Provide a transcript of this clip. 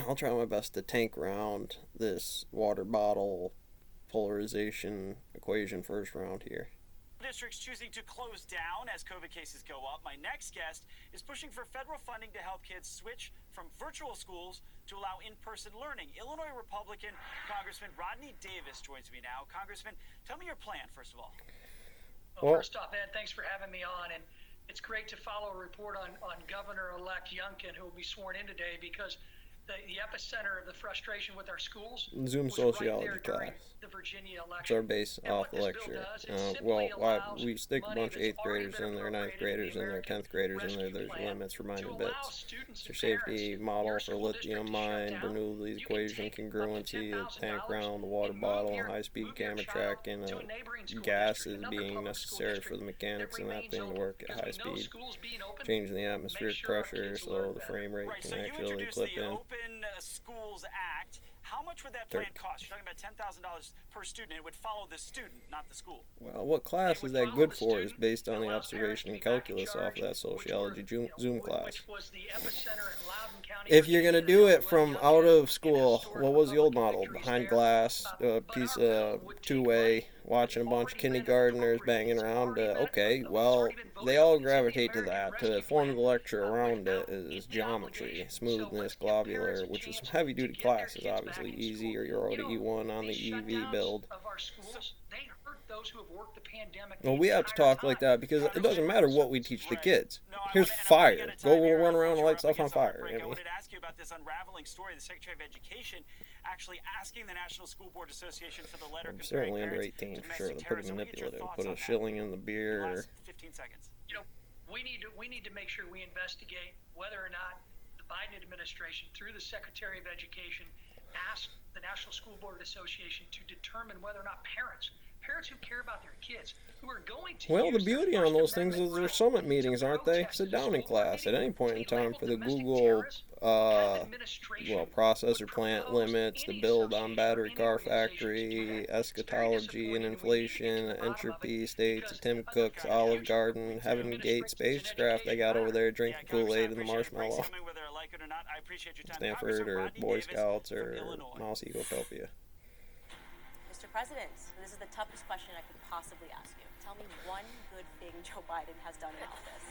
I'll try my best to tank around this water bottle polarization equation first round here. Districts choosing to close down as COVID cases go up. My next guest is pushing for federal funding to help kids switch from virtual schools to allow in-person learning. Illinois Republican Congressman Rodney Davis joins me now. Congressman, tell me your plan, first of all. Well, first off, Ed, thanks for having me on. And it's great to follow a report on Governor-elect Youngkin, who will be sworn in today, because the epicenter of the frustration with our schools Zoom was sociology right there during class. The Virginia election. It's our base And off what the this lecture. bill does is simply allows We stick a money bunch of that's 8th already graders been in there, 9th appropriated graders in in the there, 10th graders in there. Rescue There's Plan limits for to minor allow bits. students It's and your parents safety in model your for school lithium district to shut mine, down. Bernoulli's You can equation, take up to congruency, a tank $10,000 round, the water and bottle, move and high-speed your camera child tracking, to a neighboring school gases district, another being public school necessary for district the that mechanics and that remains thing to open, work at because high we know speed, schools being open changing the make atmospheric sure our pressure kids so learn the better. frame rate Right, can so you actually introduced clip the in. Open Schools Act. How much would that plan cost? You're talking about $10,000 per student. It would follow the student, not the school. Well, what class is that good for is based on the observation and calculus off that sociology Zoom class. If you're going to do it from out of school, what was the old model? Behind glass, piece of two-way, watching a bunch of kindergartners banging around. Okay, well, they all gravitate to that. To form the lecture around it is geometry, smoothness, globular, which is some heavy-duty classes, obviously. Easy, or you're already E1 on the EV build. Well, we have to talk like that because it doesn't matter what we teach the kids. Here's fire. Go run around and light stuff on fire. I wanted to ask you about this unraveling story. The Secretary of Education actually asking the National School Board Association for the letter. I'm certainly under 18 for sure. They're pretty manipulative. Put a shilling in the beer. Or... 15 seconds. We need to make sure we investigate whether or not the Biden administration, through the Secretary of Education, asked the National School Board Association to determine whether or not parents who care about their kids, who are going to well, the beauty on those things is they're summit meetings, aren't they? Sit down in class at any point in time for the Google processor plant limits, the build on battery car factory, eschatology and inflation, entropy states, Tim Cook's Olive Garden, Heaven Gate spacecraft they got over there drinking Kool-Aid in the marshmallow. Stanford or Boy Scouts or Mouse Ecotopia. Mr. President, this is the toughest question I could possibly ask you. Tell me one good thing Joe Biden has done in office.